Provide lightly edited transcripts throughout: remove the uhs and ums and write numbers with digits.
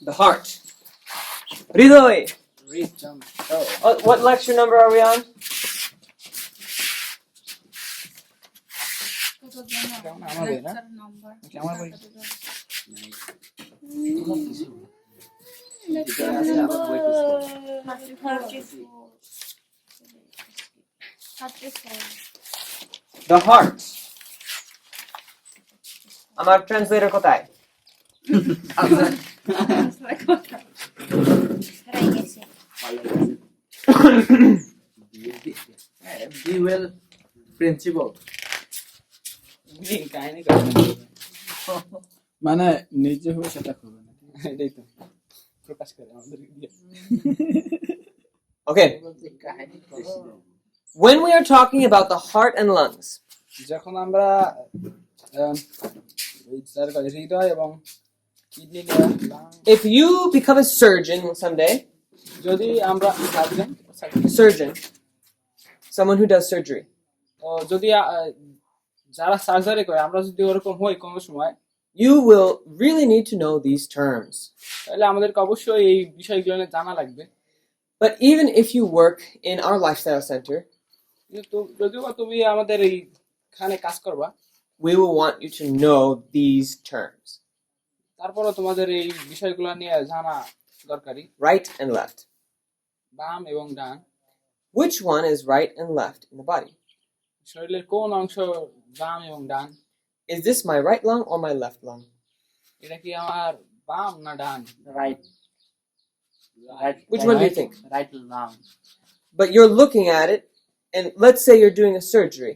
The heart. Hridoy. Oh. What lecture number are we on? The heart. আমার translator কোথায়? Dual principle. মানে নিজে হবে সেটা করবে না, এটাই তো প্রকাশ করে আমাদের। Okay. When we are talking about the heart and lungs, যখন আমরা হৃদয় এবং kidney if you become a surgeon someday, যদি আমরা surgeon, someone who does surgery, যদি যারা সার্জারি করে আমরা যদি ওরকম হই কোনো সময়, you will really need to know these terms. তাহলে আমাদেরকে অবশ্যই এই বিষয়গুলো নিয়ে জানা লাগবে। But even if you work in our lifestyle center, যদিও তুমি আমাদের এইখানে কাজ করবা, we will want you to know these terms. তারপরও তোমাদের এই বিষয়গুলো নিয়ে জানা দরকারি। Right and left. বাম এবং ডান। Which one is right and left in the body? শরীরের কোন অংশ বাম এবং ডান? Is this my right lung or my left lung? এটা কি আমার বাম না ডান? Right. Which one do you think? Right lung. But you're looking at it, and let's say you're doing a surgery.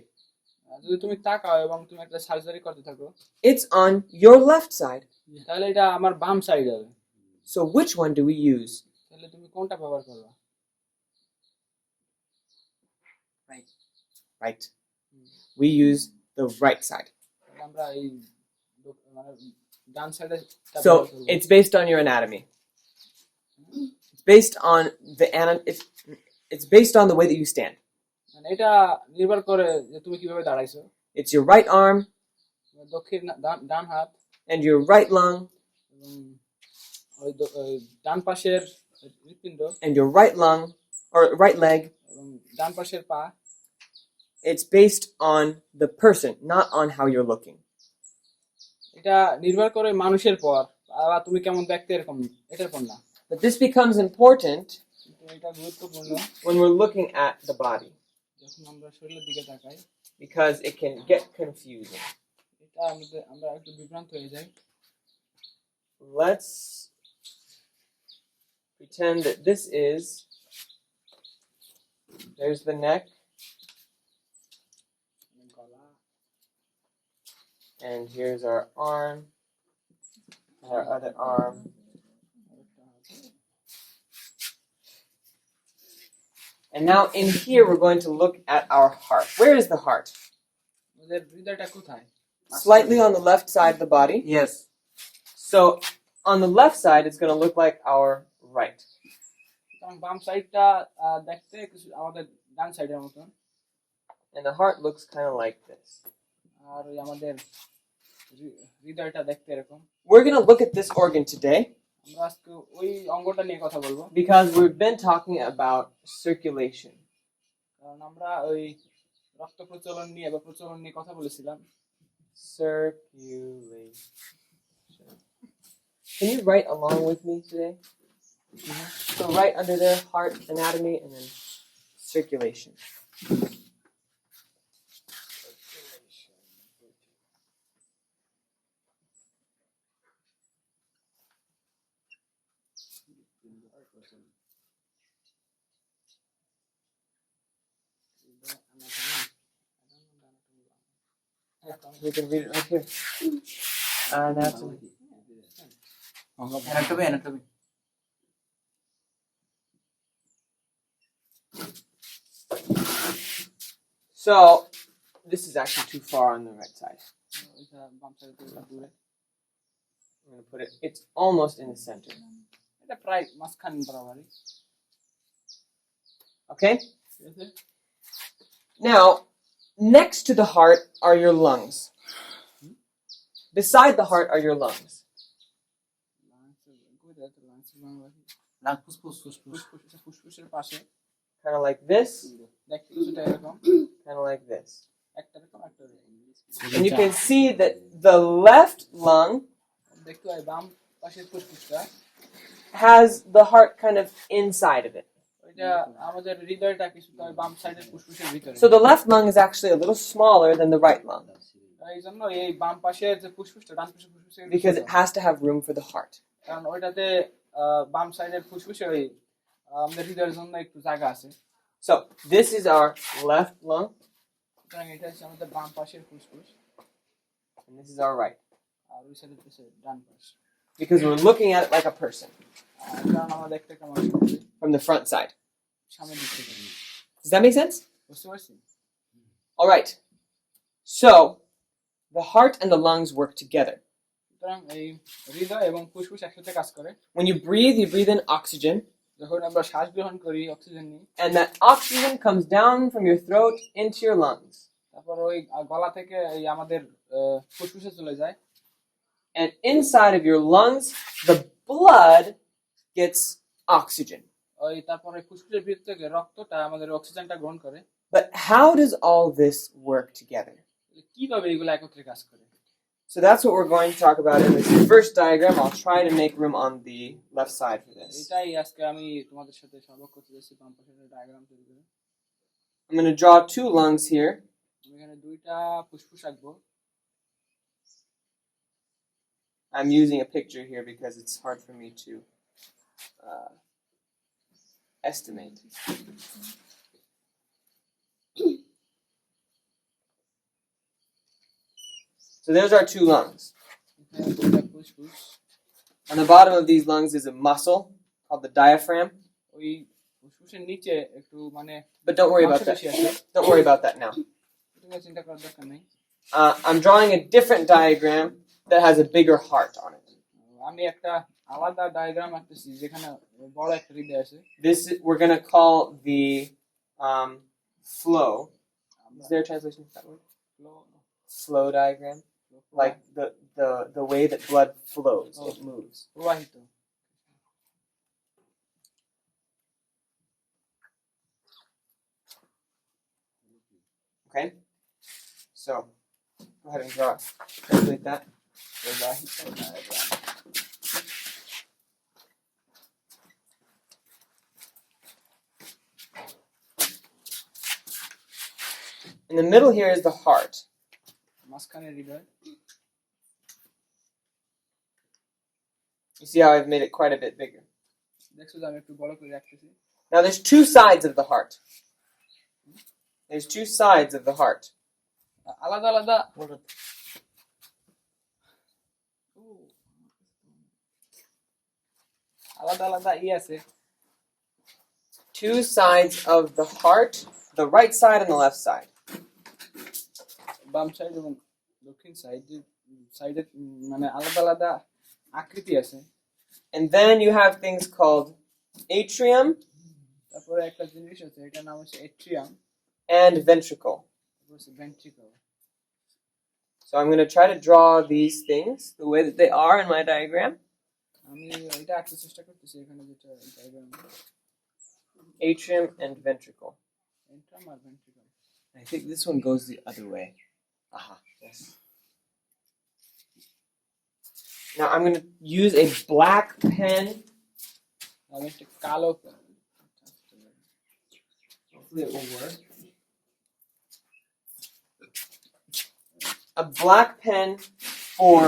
যদি তুমি তাকাও এবং তুমি একটা সার্জারি করতে থাকো, It's on your left side. তাহলে এটা আমার বাম সাইড হবে। So which one do we use? তাহলে তুমি কোনটা ব্যবহার করবা? Right. We use the right side. আমরা এই ডান সাইডে। So it's based on your anatomy. It's based on it's based on the way that you stand. মানে এটা নির্ভর করে যে তুমি কিভাবে দাঁড়াইছো। It's your right arm দক্ষিণ ডান হাত and your right lung ওই ডান পাশের হৃৎপিণ্ড and your right lung or right leg. এবং ডান পাশের পা। It's based on the person, not on how you're looking. এটা নির্ভর করে মানুষের পর আর তুমি কেমন দেখতে এরকম এটার পর না। But this becomes important এটা গুরুত্বপূর্ণ when we're looking at the body যখন আমরা শরীরের দিকে তাকাই, because it can get confusing. এটা আমরা একটু বিভ্রান্ত হয়ে যাই। Let's pretend that there's the neck, and here's our arm, our other arm. And now in here we're going to look at our heart. Where is the heart? Slightly on the left side of the body. Yes. So on the left side it's going to look like our right. বাম সাইডটা দেখতে আমাদের ডান সাইডের মতো। And the heart looks kind of like this. আর আমাদের হৃদয়টা দেখতে এরকম। We're going to look at this organ today. আমরা আজকে ওই অঙ্গটা নিয়ে কথা বলবো। Because we've been talking about circulation. কারণ আমরা ওই রক্ত প্রচলন নিয়ে বা প্রচলন নিয়ে কথা বলেছিলাম। Circulation. Can you write along with me today? So right under there, heart anatomy and then circulation. We can read it right here. Anatomy. Anatomy. So this is actually too far on the right side. I'm going to put it. It's almost in the center. Okay. Now, next to the heart are your lungs. Beside the heart are your lungs. নাক ফুসফুস ফুসফুস ফুসফুসের পাশে kind of like this, দেখতে কিছুটা এরকম, kind of like this. একটা এরকম একটা এরকম। And you can see that the left lung দেখতে হয় বাম পাশের ফুসফুসটা, has the heart kind of inside of it. ওইটা আমাদের হৃদয়টা কিছুটা ওই বাম সাইডের ফুসফুসের ভিতরে। So the left lung is actually a little smaller than the right lung এই জন্য এই বাম পাশের যে ফুসফুসটা ডান পাশের ফুসফুসের because it has to have room for the heart. কারণ ওইটাতে বাম সাইডের ফুসফুসে ওই আমাদের হৃদয়ের জন্য একটু জায়গা আছে। So this is our left lung, সুতরাং এটা হচ্ছে আমাদের বাম পাশের ফুসফুস, and this is our right. আর ওই সাইডে হচ্ছে ডান পাশ। Because we're looking at it like a person কারণ আমরা দেখতে কেমন from the front side. সামনের দিক থেকে। Does that make sense? বুঝতে পারছি? All right. So the heart and the lungs work together. সুতরাং এই হৃদয় এবং ফুসফুস একসাথে কাজ করে। When you breathe in oxygen, যখন আমরা শ্বাস গ্রহণ করি অক্সিজেন নিই, and that oxygen comes down from your throat into your lungs. তারপর ওই গলা থেকে এই আমাদের ফুসফুসে চলে যায়, And inside of your lungs, the blood gets oxygen. ওই তারপরে ফুসফুসের ভিতর থেকে রক্তটা আমাদের অক্সিজেনটা গ্রহণ করে। But how does all this work together? কিভাবে এগুলো একত্রে কাজ করে? So that's what we're going to talk about in this first diagram. I'll try to make room on the left side for this. এটাই আজকে আমি তোমাদের সাথে সর্বক করতে যাচ্ছি, বাম পাশের ডায়াগ্রাম তৈরি করে। I'm going to draw two lungs here. আমি এখানে দুইটা ফুসফুস আঁকবো। I'm using a picture here because it's hard for me to estimate. So there's our two lungs. এখানে দুইটা ফুসফুস। On the bottom of these lungs is a muscle called the diaphragm. ওই ফুসফুসের নিচে একটু মানে But don't worry about that. মাংসপেশি আছে, Don't worry about that now. এটা চিন্তা করার দরকার নেই। I'm drawing a different diagram that has a bigger heart on it. আমি একটা আলাদা ডায়াগ্রাম আঁকতেছি যেখানে বড় একটা হৃদয় আছে। This we're going to call the flow. Is there a translation for that word? Flow diagram, like the way that blood flows, it moves. প্রবাহিত। Okay, so go ahead and draw. Translate that. প্রবাহিত diagram. In the middle here is the heart. মাঝখানে হৃদয়। You see how I've made it quite a bit bigger. দেখছো যে আমি একটু বড় করে রাখতেছি। Now there's two sides of the heart. There's two sides of the heart. আলাদা আলাদা আলাদা আলাদা আছে। Two sides of the heart, the right side and the left side. বাম সাইড এবং দক্ষিণ সাইডে মানে আলাদা আলাদা আকৃতি আছে। And then you have things called atrium তারপরে একটা জিনিস আছে, এটার নাম হচ্ছে এট্রিয়াম, and ventricle. তারপর হচ্ছে ventricle. So I'm going to try to draw these things the way that they are in my diagram. আমি এটা আঁকতে চেষ্টা করতেছি এখানে যেটা diagram. Atrium and ventricle. Atrium আর ventricle. I think this one goes the other way. Aha, yes. Now I'm going to use a black pen. আমি একটা কালো Hopefully it will work. A black pen for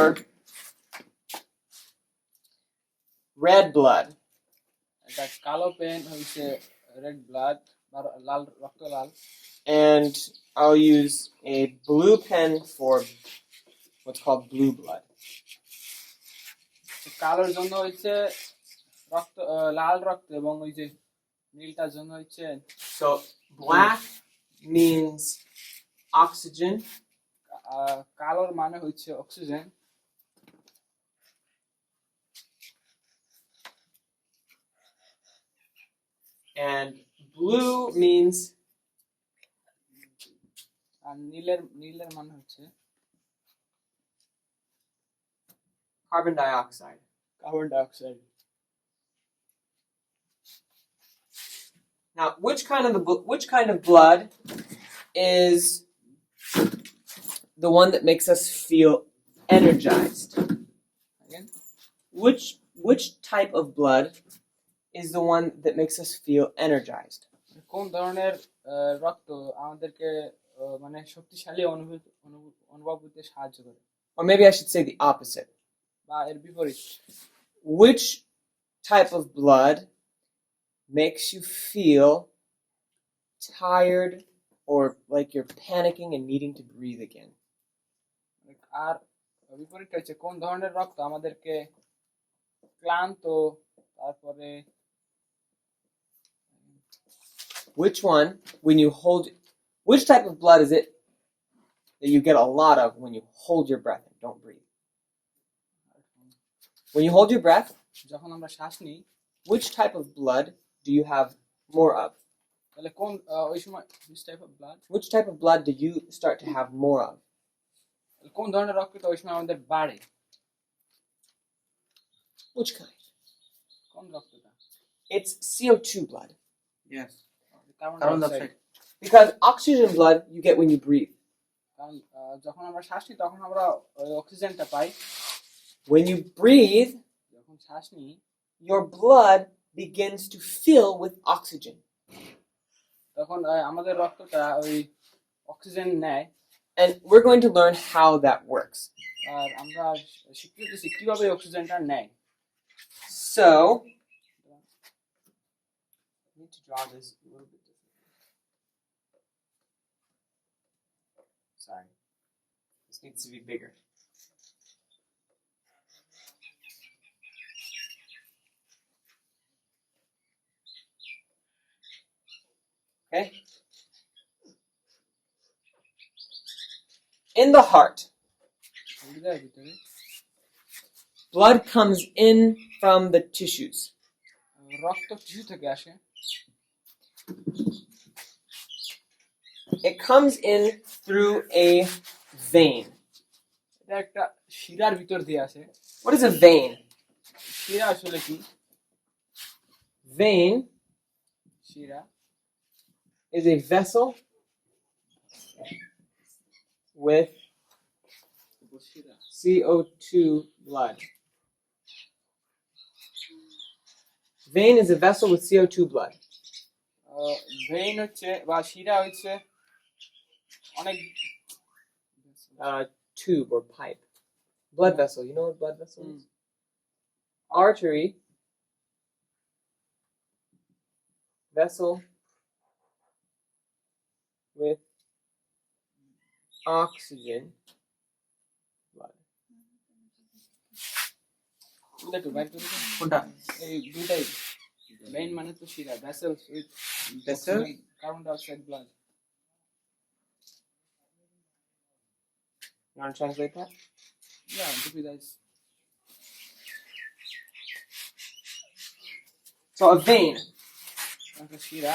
red blood. একটা কালো pen হচ্ছে red blood বা লাল রক্ত লাল। And I'll use a blue pen for what's called blue blood. কালোর জন্য হচ্ছে রক্ত লাল রক্ত এবং ওই যে নীলটার জন্য হচ্ছে So black means oxygen, কালোর মানে হচ্ছে অক্সিজেন, and blue means আর নীলের মানে হচ্ছে carbon dioxide. Carbon dioxide. Now, which kind of blood is the one that makes us feel energized? Again? Which type of blood is the one that makes us feel energized? কোন ধরনের রক্ত আমাদেরকে মানে শক্তিশালী অনুভব করতে সাহায্য করে, Or maybe I should say the opposite. বা এর বিপরীত? Which type of blood makes you feel tired or like you're panicking and needing to breathe again? আর বিপরীতটা হচ্ছে কোন ধরনের রক্ত আমাদেরকে ক্লান্ত, তারপরে which type of blood is it that you get a lot of when you hold your breath and don't breathe? When you hold your breath, যখন আমরা শ্বাস নিই, which type of blood do you have more of? তাহলে কোন ওই সময় which type of blood, Which type of blood do you start to have more of? কোন ধরনের রক্তটা ওই সময় আমাদের বাড়ে? Which kind? কোন রক্তটা? It's CO2 blood. Yes. Carbon carbon dioxide. Dioxide. Because oxygen blood you get when you breathe. কারণ যখন আমরা শ্বাস নিই তখন আমরা অক্সিজেনটা পাই। When you breathe, যখন শ্বাস নিই your blood begins to fill with oxygen. তখন আমাদের রক্তটা ওই অক্সিজেন নেয়। And we're going to learn how that works. আর আমরা শিখতেছি কিভাবে অক্সিজেনটা নেয়। So, I need to draw this a little bit differently. Sorry. This needs to be bigger. Okay? In the heart, হৃদয়ের ভিতরে blood comes in from the tissues. রক্ত tissue থেকে আসে। It comes in through a vein. এটা একটা শিরার ভিতর দিয়ে আসে। What is a vein? শিরা আসলে কি? Vein শিরা is a vessel with CO2 blood. Vein is a vessel with CO2 blood. Vein হচ্ছে বা শিরা হচ্ছে অনেক Tube or pipe. Blood vessel. You know what blood vessel is? Artery. Vessel with oxygen blood. একটু বাইর করে দাও। কোনটা? এই দুটাই ভেইন মানে তো শিরা, vessel with Vessel? Carbon dioxide blood. You want to translate that? Yeah, dupi guys. So a vein. একটা শিরা,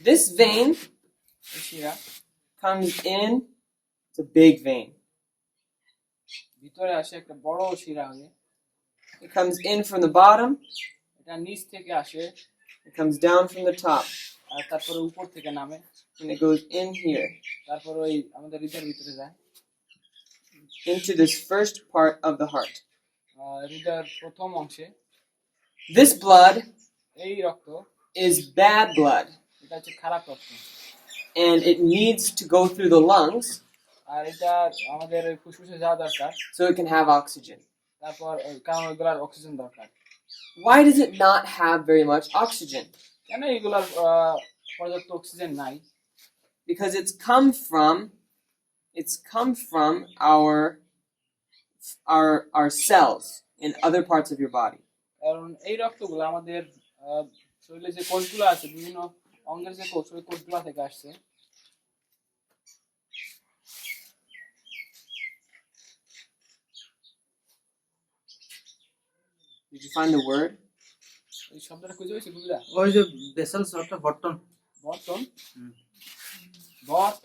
This vein এই শিরা comes in. It's a big vein. ভিতরে আসে একটা বড় শিরা হয়ে। It comes in from the bottom. এটা নিচ থেকে আসে It comes down from the top. আর তারপরে উপর থেকে নামে, And it goes in here তারপর ওই আমাদের হৃদয়ের ভিতরে যায়, into this first part of the heart. হৃদয়ের প্রথম অংশে। This blood এই রক্ত is bad blood, এটা হচ্ছে খারাপ রক্ত, and it needs to go through the lungs আর এটা আমাদের ওই ফুসফুসে যাওয়া দরকার, so it can have oxygen. তারপর কারণ ওইগুলার অক্সিজেন দরকার। Why does it not have very much oxygen? কেন এগুলার পর্যাপ্ত অক্সিজেন নাই? Because it's come from our cells in other parts of your body. কারণ এই রক্তগুলো আমাদের শরীরে যে কোষগুলো আছে, বিভিন্ন অঙ্গের যে কোষ, ওই কোষগুলো থেকে আসছে। Did you find the word? এই শব্দটা খুঁজে পেয়েছি বুঝলা? ওই যে ভেসেলস অর্থাৎ বর্তন। বর্তন, হুম।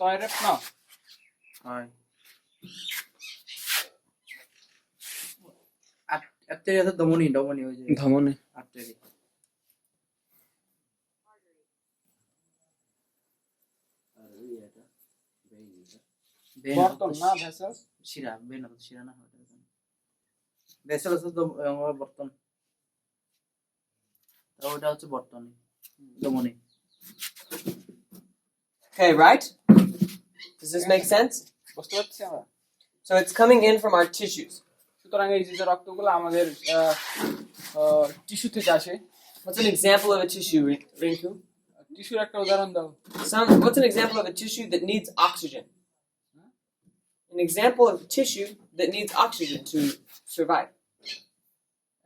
টয়লেট না, হয়। আর্টারি আছে ধমনী ওই যে ধমনী আর্টারি। বর্তন না ভেসেল শিরা বেন শিরা না ভেসেল আছে বর্তন, ওটা হচ্ছে বর্তন ধমনী। Okay, right? Does this make sense? বুঝতে পারছি আমরা। So it's coming in from our tissues. সুতরাং এই যে রক্তগুলো আমাদের টিস্যু থেকে আসে। What's an example of a tissue, Rinku? টিস্যুর একটা উদাহরণ দাও। What's an example of a tissue that needs oxygen? An example of a tissue that needs oxygen to survive.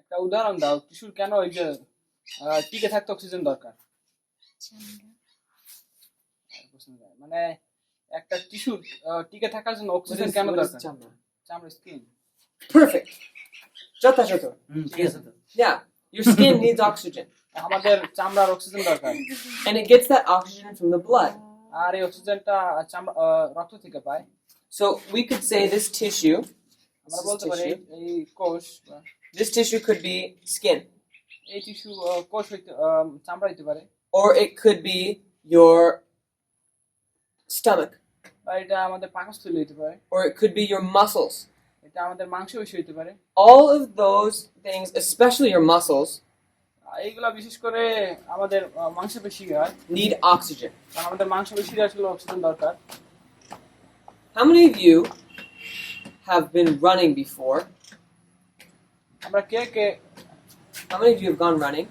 একটা উদাহরণ দাও টিস্যুর কেন ওই যে টিকে থাকতে অক্সিজেন দরকার। মানে একটা টিস্যুর টিকে থাকার জন্য অক্সিজেন কেন দরকার? চামড়া স্কিন। Perfect. Jota. ঠিক আছে তো। Yeah, your skin needs oxygen. আমাদের চামড়ার অক্সিজেন দরকার। And it gets that oxygen from the blood. আর এই অক্সিজেনটা রক্ত থেকে পায়। So we could say this tissue, আমরা বলতে পারি এই কোষ, this tissue could be skin. এই টিস্যু কোষ হইতে চামড়া হইতে পারে, Or it could be your stomach. বা এটা আমাদের পাকস্থলী হইতে পারে, Or it could be your muscles. এটা আমাদের মাংসপেশি হইতে পারে। All of those things, especially your muscles, এইগুলা বিশেষ করে আমাদের মাংসপেশি হয়, need oxygen. কারণ আমাদের মাংসপেশির আসলে অক্সিজেন দরকার। How many of you have been running before? আমরা কে How many of you have gone running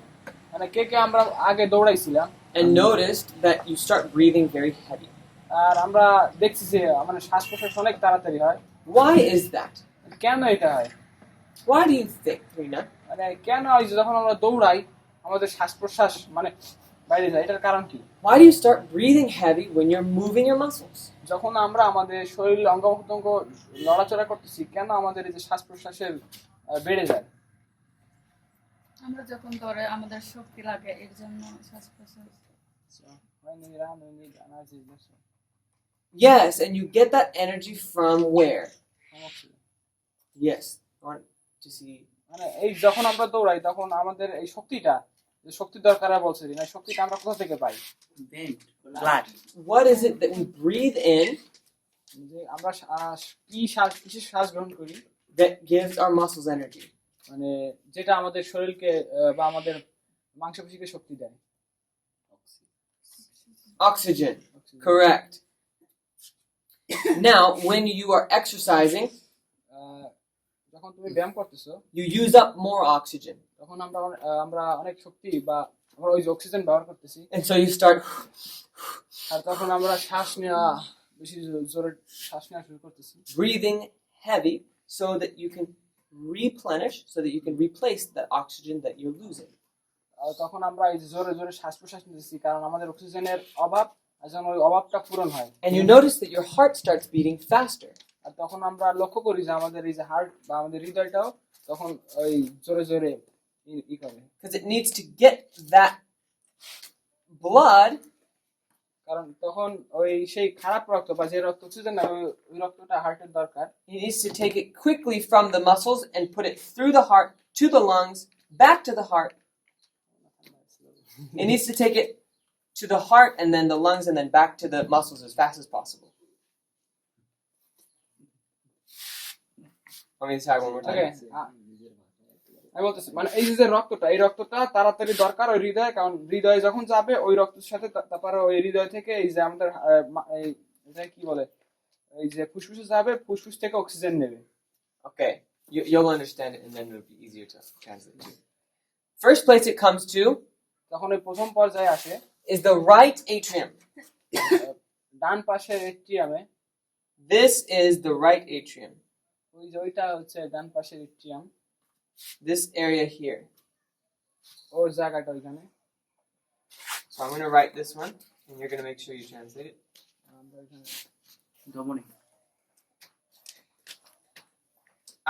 মানে কে আমরা আগে দৌড়াইছিলাম and noticed that you start breathing very heavy? আর আমরা দেখছি যে আমাদের শ্বাস প্রশ্বাস অনেক তাড়াতাড়ি হয়। Why is that? কেন এটা হয়? Why do you think, Rina? মানে কেন হয় যে যখন আমরা দৌড়াই আমাদের শ্বাস প্রশ্বাস মানে বাইরে যায়, এটার কারণ কি? Why do you start breathing heavy when you're moving your muscles? যখন আমরা আমাদের শরীর অঙ্গ প্রত্যঙ্গ নড়াচড়া করতেছি, কেন আমাদের এই যে শ্বাস প্রশ্বাসের বেড়ে যায়? আমরা যখন ধরে আমাদের শক্তি লাগে এর জন্য শ্বাস প্রশ্বাস। Yes, and you get that energy from where? Yes. I want to see. মানে এই যখন আমরা দৌড়াই তখন আমাদের এই শক্তিটা, যে শক্তি দরকার বলছে না, শক্তিটা আমরা কোথা থেকে পাই? Vein blood. What is it that we breathe in যে আমরা কিসের শ্বাস গ্রহণ করি that gives our muscles energy? মানে যেটা আমাদের শরীরকে বা আমাদের মাংসপেশিকে শক্তি দেয়। Oxygen. Correct. Now, when you are exercising, যখন তুমি ব্যায়াম করতেছো you use up more oxygen. তখন আমরা অনেক শক্তি বা আমরা ওই যে অক্সিজেন ব্যবহার করতেছি, And so you start আর তখন আমরা শ্বাস নেওয়া বেশি জোরে শ্বাস নেওয়া শুরু করতেছি, breathing heavy so that you can replenish, so that you can replace that oxygen that you're losing. আর তখন আমরা এই যে জোরে জোরে শ্বাস প্রশ্বাস নিতেছি কারণ আমাদের অক্সিজেনের অভাব, আর যেন ওই অভাবটা পূরণ হয়। And you notice that your heart starts beating faster. আর তখন আমরা লক্ষ্য করি যে আমাদের এই যে হার্ট বা আমাদের হৃদয়টাও তখন ওই জোরে জোরে ই করে, Because it needs to get that blood কারণ তখন ওই সেই খারাপ রক্ত বা যে রক্ত অক্সিজেন না ওই রক্তটা হার্টের দরকার। He needs to take it quickly from the muscles and put it through the heart to the lungs, back to the heart. It needs to take it to the heart and then the lungs and then back to the muscles as fast as possible. Let me try one more time. Okay. আমি বলতেছি মানে এই যে রক্তটা তাড়াতাড়ি দরকার ওই হৃদয়ে, কারণ হৃদয়ে যখন যাবে ওই রক্তের সাথে তারপরে ওই হৃদয় থেকে এই যে আমাদের এটা কি বলে এই যে ফুসফুসে যাবে, ফুসফুস থেকে অক্সিজেন নেবে। Okay, you'll understand it and then it'll be easier to translate too. First place it comes to তখন ওই প্রথম পর্যায়ে আসে is the right atrium. ডান পাশের এট্রিয়ামে। This is the right atrium. ওই যে ওইটা হচ্ছে ডান পাশের এট্রিয়াম, This area here. ওর জায়গাটা ওইখানে। So I'm going to write this one and you're going to make sure you translate it. ধমনী।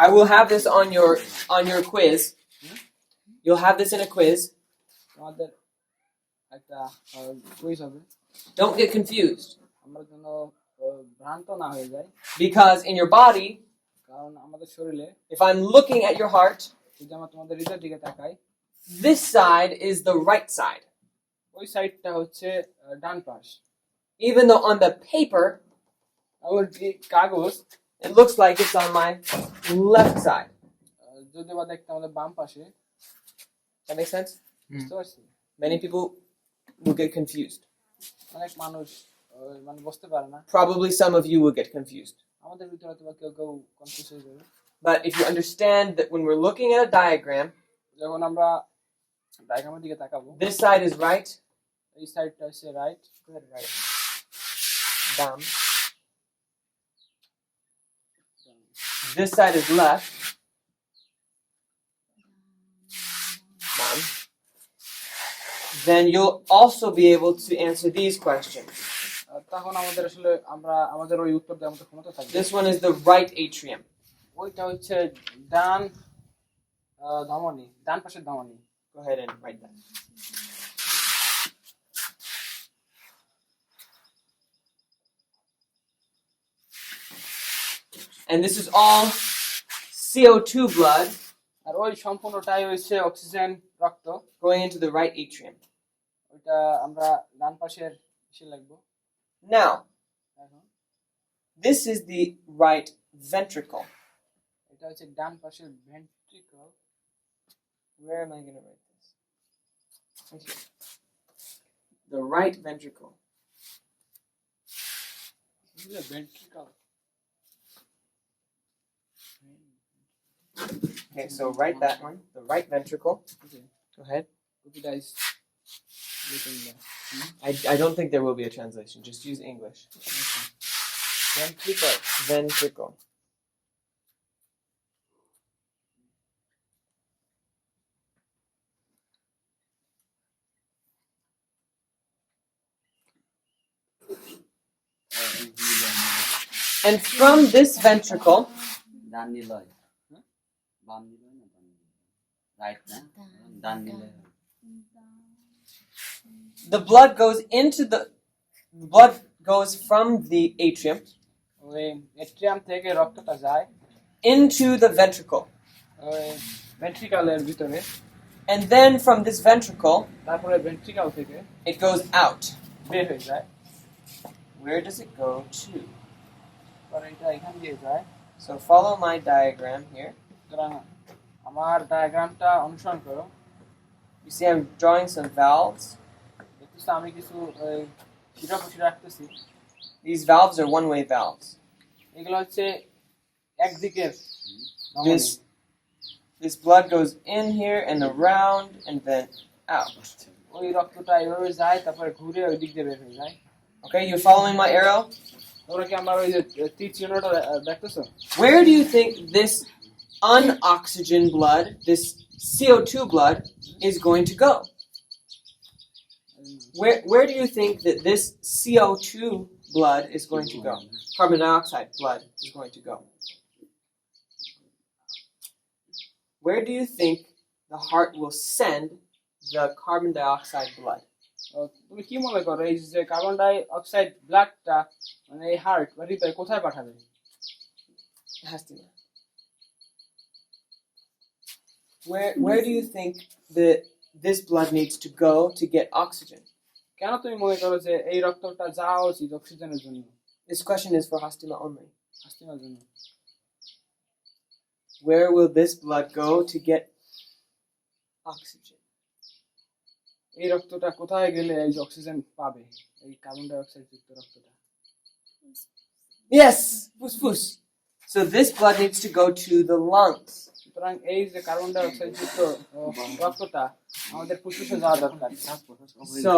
I will have this on your quiz. You'll have this in a quiz. আমাদের একটা quiz হবে, Don't get confused আমরা যেন ভ্রান্ত না হয়ে যায়, because in your body, কারণ আমাদের শরীরে if I'm looking at your heart, যদি আমরা তোমাদের হৃদয়ের দিকে তাকাই, this side is the right side. ওই সাইডটা হচ্ছে ডান পাশ। Even though on the paper, আমার যে কাগজ, it looks like it's on my left side. যদি বা দেখতে আমাদের বাম পাশে, That makes sense? বুঝতে পারছি? Many people will get confused. অনেক মানুষ মানে বুঝতে পারে না। Probably some of you will get confused. আমাদের ভিতরে হয়তো বা কেউ কেউ কনফিউজ হয়ে যাবে। But if you understand that when we're looking at a diagram, যখন আমরা ডায়াগ্রামের দিকে তাকাবো, this side is right. এই সাইডটা হচ্ছে right, Go ahead, right. Down. This side is left. Down. Then you'll also be able to answer these questions. তখন আমাদের আসলে আমরা আমাদের ওই উত্তর দেওয়ার মতো ক্ষমতা থাকবে। This one is the right atrium. ওইটা হচ্ছে ডান ধমনী, ডান পাশের ধমনী। Go ahead and write that. And this is all CO2 blood আর ওই সম্পূর্ণটাই হচ্ছে অক্সিজেন রক্ত, going into the right atrium. ওইটা আমরা ডান পাশের এসে লাগবো। Now, এখন this is the right ventricle. এটা হচ্ছে ডান পাশের ventricle. Where am I going to write this? Right here. The right ventricle. Ventricle. Okay, so write that one. The right ventricle. Okay. Go ahead. Copy is written there. I don't think there will be a translation. Just use English. Ventricle. Ventricle. And from this ventricle, ডান নিলয় বাম নিলয় না ডান নিলয় right না ডান নিলয় the blood goes from the atrium ওই এট্রিয়াম থেকে রক্তটা যায় into the ventricle. ওই ভেন্ট্রিকলের ভিতরে, And then from this ventricle, তারপরে ভেন্ট্রিকল থেকে it goes out. বের হয়ে যায়। Where does it go to? পরে এটা এখান দিয়ে যায়। So follow my diagram here. সুতরাং আমার ডায়াগ্রামটা অনুসরণ করো। You see I'm drawing some valves. দেখতেছো আমি কিছু শিরা পুষি রাখতেছি। These valves are one-way valves. এগুলো হচ্ছে একদিকের ধমনী। This blood goes in here and around and then out. ওই রক্তটা এভাবে যায়, তারপরে ঘুরে ওই দিক দিয়ে বের হয়ে যায়। Okay, you following my arrow? তোমরা কি আমার ওই যে তীর চিহ্নটা দেখতেছো? Where do you think this unoxygened blood, this CO2 blood, is going to go? Where do you think that this CO2 blood is going to go? Carbon dioxide blood is going to go. Where do you think the heart will send the carbon dioxide blood? তুমি কি মনে করো এই যে carbon die oxide ব্লাডটা মানে এই heart বা হৃদয় কোথায় পাঠাবে? It has to be. Where do you think that this blood needs to go to get oxygen? কেন তুমি মনে করো যে এই রক্তটা যাওয়া উচিত অক্সিজেনের জন্য? This question is for Hastima only. হাস্তিমার জন্য। Where will this blood go to get oxygen? এই রক্তটা কোথায় গেলে এই যে অক্সিজেন পাবে, এই কার্বন ডাই অক্সাইড যুক্ত রক্তটা? Yes, fuss. So this blood needs to go to the lungs. সুতরাং এই যে কার্বন ডাই অক্সাইড যুক্ত রক্তটা আমাদের ফুসফুসে যাওয়া দরকার। So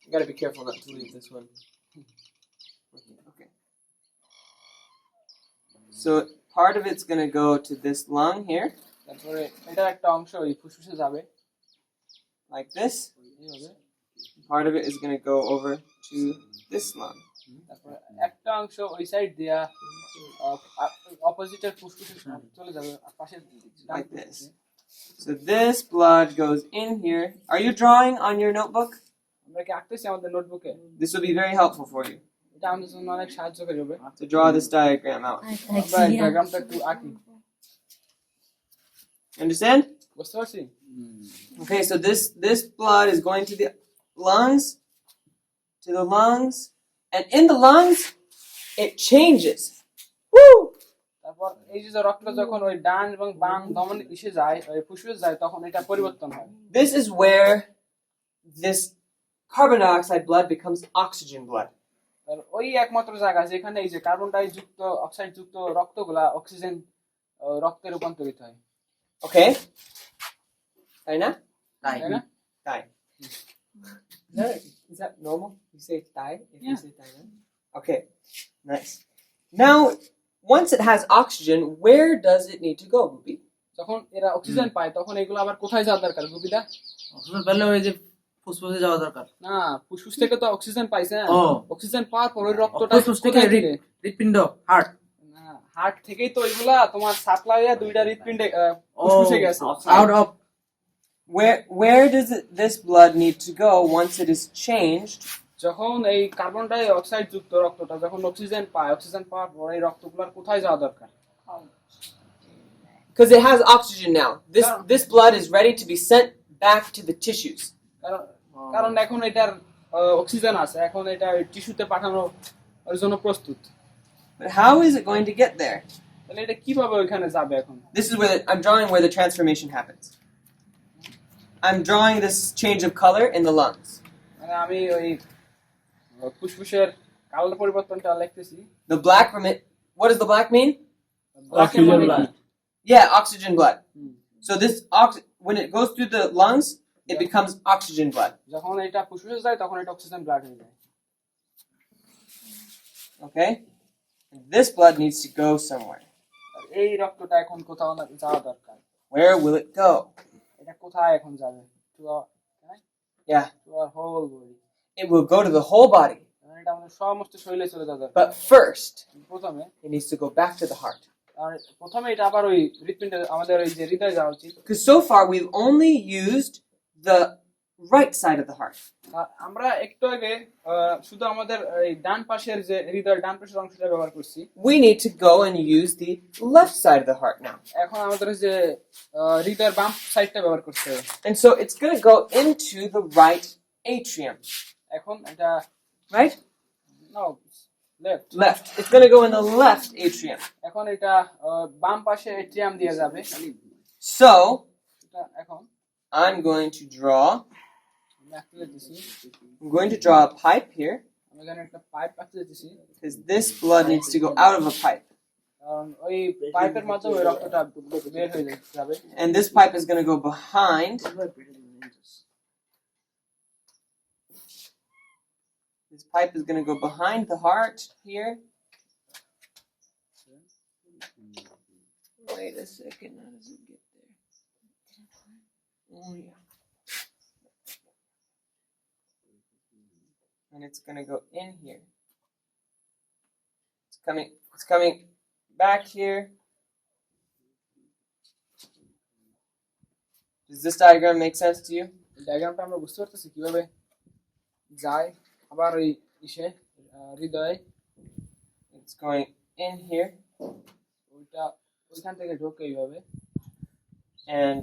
you gotta be careful not to leave this one. Okay. So part of it's gonna go to this lung here, তারপরে এটার একটা অংশ এই ফুসফুসে যাবে like this. এইভাবে। Part of it is gonna go over to this lung. তারপরে একটা অংশ ওই সাইড দিয়া অপোজিটের ফুসফুসে চলে যাবে পাশের ডান Like this. ফুসফুসে। So this blood goes in here. Are you drawing on your notebook? আমরা কি আঁকতেছি আমাদের নোটবুকে? This will be very helpful for you. এটা আমাদের জন্য অনেক সাহায্য করবে। I have to draw this diagram out. আমরা এই ডায়াগ্রামটা একটু আঁকি, Understand? বুঝতে পারছি? Okay, so this blood is going to the lungs, and in the lungs, it changes. Woo! তারপর এই যে রক্তটা যখন ওই ডান এবং বাম ধমনী ইসে যায়, ওই ফুসফুসে যায়, তখন এটা পরিবর্তন হয়। This is where this carbon dioxide blood becomes oxygen blood. আর ওই একমাত্র জায়গা যেখানে এই যে কার্বন ডাই যুক্ত অক্সাইড যুক্ত রক্তগুলা অক্সিজেন রক্তে রূপান্তরিত হয়। Okay? Taina? তাই তাই না? Thai. Is that normal? You say Thai if you Yeah. say Thai? Okay, nice. Now, once it has oxygen, where does it need to go, Bubi? যখন এরা অক্সিজেন পায় তখন এগুলো আবার কোথায় যাওয়া দরকার গুপিদা? অক্সিজেন পেলে ওই যে ফুসফুসে যাওয়া দরকার। না, ফুসফুস থেকে তো অক্সিজেন পাইছে না, ও। অক্সিজেন পাওয়ার পর ওই রক্তটা ফুসফুস থেকে কোথায় দিলে? হৃৎপিণ্ড, হার্ট। না, হার্ট থেকেই তো ওইগুলা তোমার সাপ্লাই হয়ে দুইটা হৃৎপিণ্ডে ফুসফুসে গেছে। Out of Where does this blood need to go once it is changed? যখন এই কার্বন ডাই অক্সাইড যুক্ত রক্তটা যখন অক্সিজেন পায়, অক্সিজেন পাওয়ার পর এই রক্তগুলোর কোথায় যাওয়া দরকার? Because it has oxygen now. This blood is ready to be sent back to the tissues. কারণ এখন এটার অক্সিজেন আছে, এখন এটা টিস্যুতে পাঠানোর জন্য প্রস্তুত। But how is it going to get there? তাহলে এটা কিভাবে ওইখানে যাবে এখন? This is where I'm drawing where the transformation happens. I'm drawing this change of color in the lungs. মানে আমি ওই ফুসফুসের কালার পরিবর্তনটা লিখতেছি। The black what does the black mean? Oxygen blood. Yeah, oxygen blood. So this when it goes through the lungs, it becomes oxygen blood. যখন এটা ফুসফুসে যায় তখন এটা অক্সিজেন ব্লাড হয়ে যায়। Okay? And this blood needs to go somewhere. আর এই রক্তটা এখন কোথাও যাওয়া দরকার। Where will it go? এটা কোথায় এখন যাবে? To our whole body. It will go to the whole body. এটা আমাদের সমস্ত শরীরে চলে যাবে। But first, প্রথমে it needs to go back to the heart. আর প্রথমে এটা আবার ওই হৃৎপিণ্ডে আমাদের ওই যে হৃদয়ে যাওয়া উচিত। Because so far we've only used the right side of the heart. আমরা একটু আগে শুধু আমাদের এই ডান পাশের যে হৃদয়ের ডান পাশের অংশটা ব্যবহার করছি। We need to go and use the left side of the heart now. এখন আমাদের যে হৃদয়ের বাম সাইডটা ব্যবহার করতে হবে। And so it's going to go into the right atrium. এখন এটা Right? no left. Left. It's going to go in the left atrium. এখন এটা বাম পাশে এট্রিয়াম দিয়ে যাবে। So, এটা এখন I'm going to draw আমি আঁকতে দিতেছি। I'm going to draw a pipe here আমি এখানে একটা পাইপ আঁকতে দিতেছি। because this blood needs to go out of a pipe. কারণ ওই পাইপের মাধ্যমে ওই রক্তটা বের হয়ে যাবে। And this pipe is going to go behind. This pipe is going to go behind the heart here. Wait a second. How does it get there? Oh, yeah. And it's going to go in here. It's coming back here. Does this diagram make sense to you? ডায়াগ্রামটা আমরা বুঝতে পারতেছি কিভাবে যায় আবার ওই ইসে হৃদয়ে। It's going in here. ওইটা ওইখান থেকে ঢোকে এইভাবে। And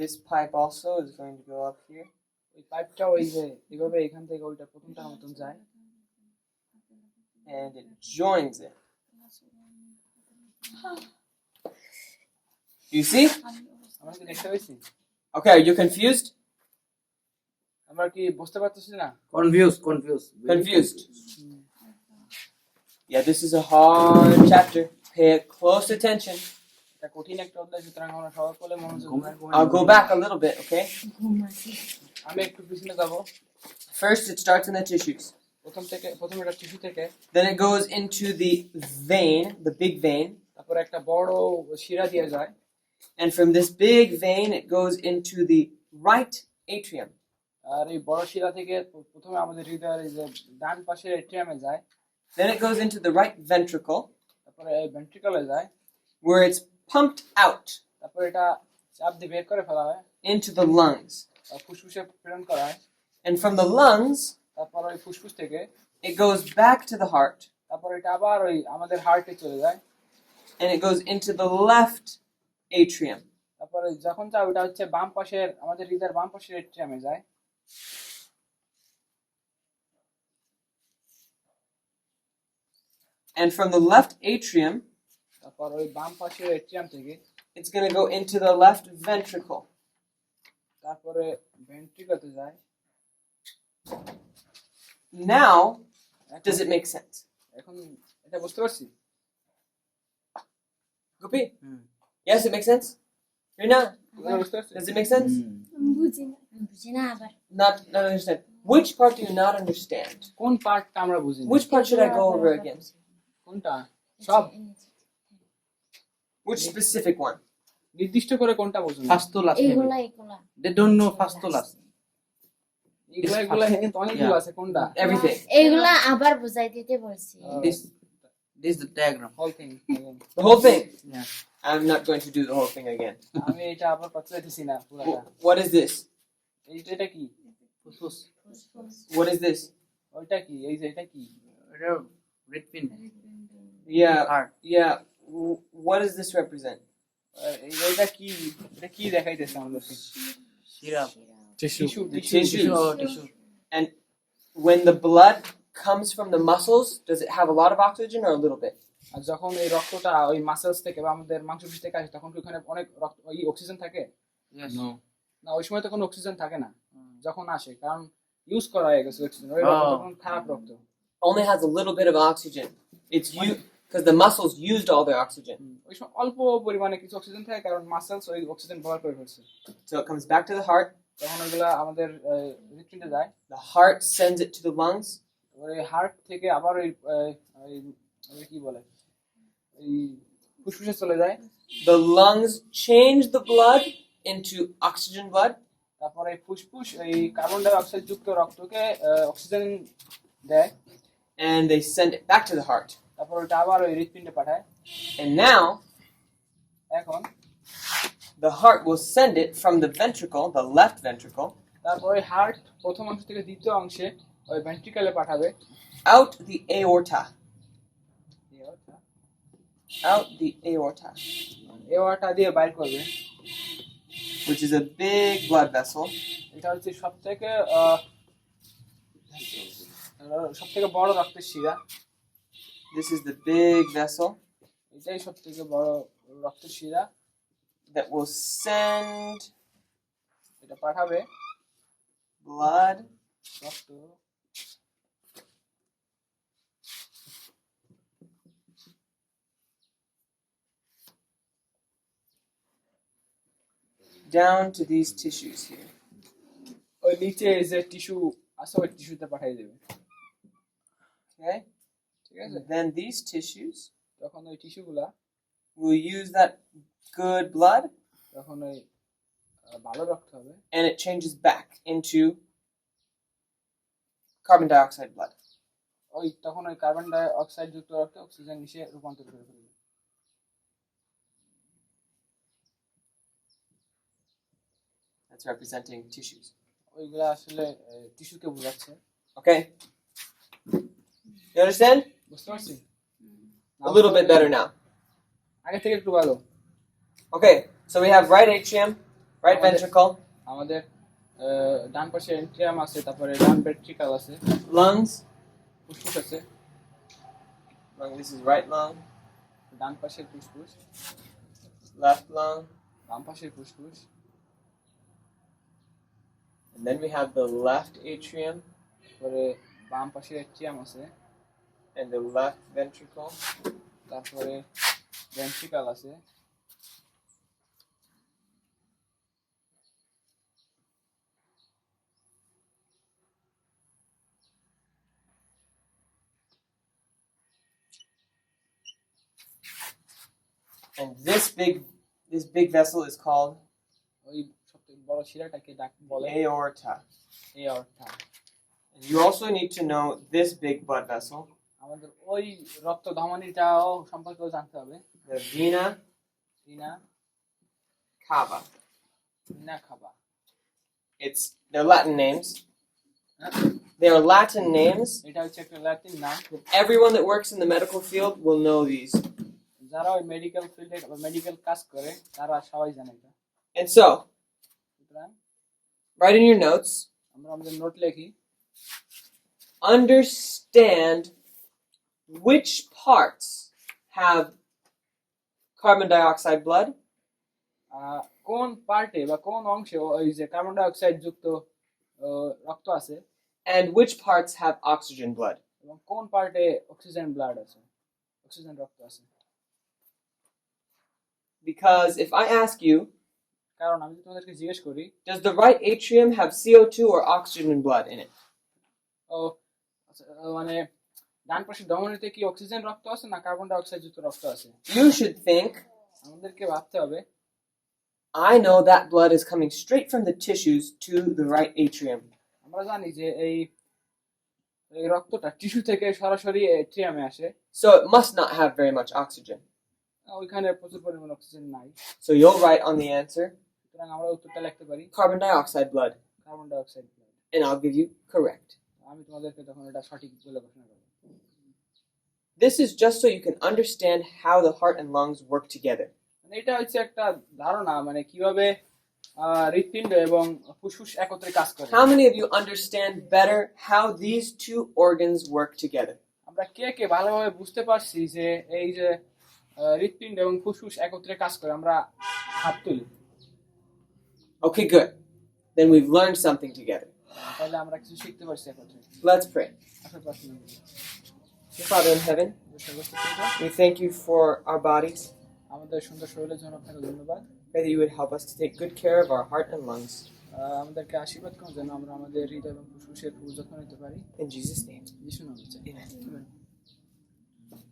this pipe also is going to go up here. ওই পাইপটা ওই যে এইভাবে এখান থেকে ওইটা প্রথমটার মতন যায়। And it joins it. You see? আমরা কি দেখতে পাইছি? Okay, are you confused? আমরা কি বুঝতে পারতেছি না? Confused. Yeah, this is a hard chapter. Pay close attention. এটা কঠিন একটা অধ্যায়, সুতরাং আমরা সবাই বলে মনোযোগ দিই। I'll go back a little bit, okay? আমি একটু পিছনে যাব। First, it starts in the tissues. প্রথম এটা টিস্যু থেকে, Then it goes into the vein, the big vein. তারপর একটা বড় শিরা দিয়ে যায়। And from this big vein, it goes into the right atrium. আর এই বড় শিরা থেকে প্রথমে আমাদের হৃদয়ের এই যে ডান পাশের এট্রিয়ামে যায়। Then it goes into the right ventricle, তারপরে এই ভেন্ট্রিকলে যায়, where it's pumped out তারপর এটা চাপ দিয়ে বের করে ফেলা হয়, into the lungs. ফুসফুসে প্রেরণ করা হয়। And from the lungs, তারপর ওই ফুসফুস থেকে it goes back to the heart, তারপর এটা আবার ওই আমাদের হার্টে চলে যায়, and it goes into the left atrium. তারপরে যখন যায় ওটা হচ্ছে বাম পাশের আমাদের হৃদয়ের বাম পাশের এট্রিয়ামে যায়, And from the left atrium, তারপর ওই বাম পাশের এট্রিয়াম থেকে it's going to go into the left ventricle. তারপরে ভেন্ট্রিকলে যায়। Now, does it make sense? এখন এটা বুঝতে পারছি? Gopi? Hmm. Yes, it makes sense? Rina, এটা বুঝতে পারছি? does it make sense? বুঝি না আবার Not understand. Which part do you not understand? কোন পার্টটা আমরা বুঝি না? Which part should I go over again? কোনটা? সব Which specific one? নির্দিষ্ট করে কোনটা বুঝুন? Fastulas. এইগুলা এইগুলা They don't know fastulas. এগুলা কিন্তু অনেকগুলো আছে, কোনটা? Everything. এইগুলা আবার বুঝাই দিতে বলছি This is the diagram. Whole thing. The whole thing. Yeah. I'm not going to do the whole thing again. আমি এটা আবার করতে চাইতেছি না পুরোটা। What is this? এটা কি? Fusus. What is this? ওইটা কি? এই যে এটা কি? Red pin. Yeah. Heart. Yeah. What does this represent? এইটা কি? এটা কি দেখাইতেছে আমাদেরকে? Syrup. Tissue. The tissues. Oh, tissue. And when the blood comes from the muscles, does it have a lot of oxygen or a little bit? আর যখন এই রক্তটা ওই মাসেলস থেকে বা আমাদের মাংসপেশি থেকে আসে তখন কি ওখানে অনেক রক্ত ওই অক্সিজেন থাকে? Yes. না, ওই সময় তো কোনো অক্সিজেন থাকে না যখন আসে, কারণ ইউজ করা হয়ে গেছে অক্সিজেন। ওই রক্ত তখন খারাপ রক্ত। Only has a little bit of oxygen. It's you because the muscles used all their oxygen. ওই সময় অল্প পরিমাণে কিছু অক্সিজেন থাকে কারণ মাসেলস ওই অক্সিজেন ব্যবহার করে ফেলছে। So it comes back to the heart. তখন ওইগুলা আমাদের হৃৎপিণ্ডে যায়, The heart sends it to the lungs. ওই হার্ট থেকে আবার ওই কি বলে এই ফুসফুসে চলে যায়, The lungs change the blood into oxygen blood, তারপরে ফুসফুস এই কার্বন ডাই অক্সাইড যুক্ত রক্তকে অক্সিজেন দেয়, and they send it back to the heart. তারপর ওটা আবার ওই হৃৎপিণ্ডে পাঠায়। And now এখন the heart will send it from the ventricle, the left ventricle, তারপরে হার্ট প্রথম অংশ থেকে দ্বিতীয় অংশে ওই ভেন্ট্রিকলে পাঠাবে, out the aorta. Out the aorta, এওয়াটা দিয়ে বাইর করবে। which is a big blood vessel. এটা হচ্ছে সব থেকে বড় রক্তের শিরা। This is the big vessel এটাই সব থেকে বড় রক্তের শিরা, that will send এটা পাঠাবে blood রক্ত down to these tissues here. ওই নিচে যে টিস্যু আছে ওই টিস্যুতে পাঠিয়ে দেবে। Okay? ঠিক আছে, Then these tissues তখন ওই টিস্যুগুলা will use that good blood তখন ওই ভালো রক্ত হবে, and it changes back into carbon dioxide blood. ওই তখন ওই কার্বন ডাই অক্সাইড যুক্ত রক্তে অক্সিজেন মিশিয়ে রূপান্তর করে ফেলবে। That's representing tissues. ওইগুলা আসলে টিস্যুকে বোঝাচ্ছে। Okay? You understand? বুঝতে পারছি? A little bit better now. আগে থেকে একটু ভালো। Okay, so we have right atrium, right ventricle, আমাদের ডান পাশে এন্ট্রিয়াম আছে, তারপরে ডান ভেন্ট্রিকল আছে, lungs. ফুসফুস আছে, This is right lung, ডান পাশের ফুসফুস, left lung, বাম পাশের ফুসফুস, and then we have the left atrium তারপরে বাম পাশের এট্রিয়াম আছে, and the left ventricle. তারপরে ভেন্ট্রিকল আছে, And this big vessel is called ওই সবথেকে বড় শিরাটাকে বলে aorta. এঅর্টা। And you also need to know this big blood vessel, আমাদের ওই রক্ত ধমনীটাও সম্পর্কেও জানতে হবে, the vena রিনা cava. রিনা খাবা। It's their Latin names. They are Latin names. এটা হচ্ছে একটা ল্যাটিন নাম। Everyone that works in the medical field will know these. যারা ওই মেডিকেল ফিল্ডে মেডিকেল কাজ করে তারা সবাই জানে এটা। And so, সুতরাং write in your notes, আমরা আমাদের নোট লিখি, understand which parts have carbon dioxide blood কোন পার্টে বা কোন অংশে ওই যে কার্বন ডাই অক্সাইড যুক্ত রক্ত আছে and which parts have oxygen blood. এবং কোন পার্টে অক্সিজেন ব্লাড আছে, অক্সিজেন রক্ত আছে। Because if I ask you, কারণ আমি যদি তোমাদেরকে জিজ্ঞেস করি, does the right atrium have CO2 or oxygen blood in it? ও আচ্ছা, মানে ডান পাশের ধমনীতে কি অক্সিজেন রক্ত আছে না কার্বন ডাই অক্সাইড যুক্ত রক্ত আছে? You should think, আমাদেরকে ভাবতে হবে, I know that blood is coming straight from the tissues to the right atrium. আমরা জানি যে এই রক্তটা টিস্যু থেকে সরাসরি এট্রিয়ামে আসে, So it must not have very much oxygen. ওইখানে প্রচুর পরিমাণ অক্সিজেন নাই। So you'll write on the answer, সুতরাং আমরা উত্তরটা লিখতে পারি carbon dioxide blood, carbon dioxide blood. and I'll give you correct. আমি তোমাদেরকে তখন এটা সঠিক বলে ঘোষণা করব। This is just so you can understand how the heart and lungs work together. মানে এটা হচ্ছে একটা ধারণা, মানে কিভাবে হৃৎপিণ্ড এবং ফুসফুস একত্রে কাজ করে। How many of you understand better how these two organs work together? আমরা কে কে ভালোভাবে বুঝতে পারছি যে এই যে হৃৎপিণ্ড এবং ফুসফুস একত্রে কাজ করে? আমরা হাত তুলি। Okay, good. Then we've learned something together. তাহলে আমরা কিছু শিখতে পারছি একত্রে। Let's pray. আসলে প্রার্থনা করি। Dear Father in heaven, সর্বোচ্চ পিতা, we thank you for our bodies. আমাদের সুন্দর শরীরের জন্য আপনাকে ধন্যবাদ। Pray that you would help us to take good care of our heart and lungs. আমাদেরকে আশীর্বাদ করুন যেন আমরা আমাদের হৃদয় এবং ফুসফুসের যত্ন নিতে পারি। In Jesus' name. যিশুর নামে চাই। Amen. আমেন।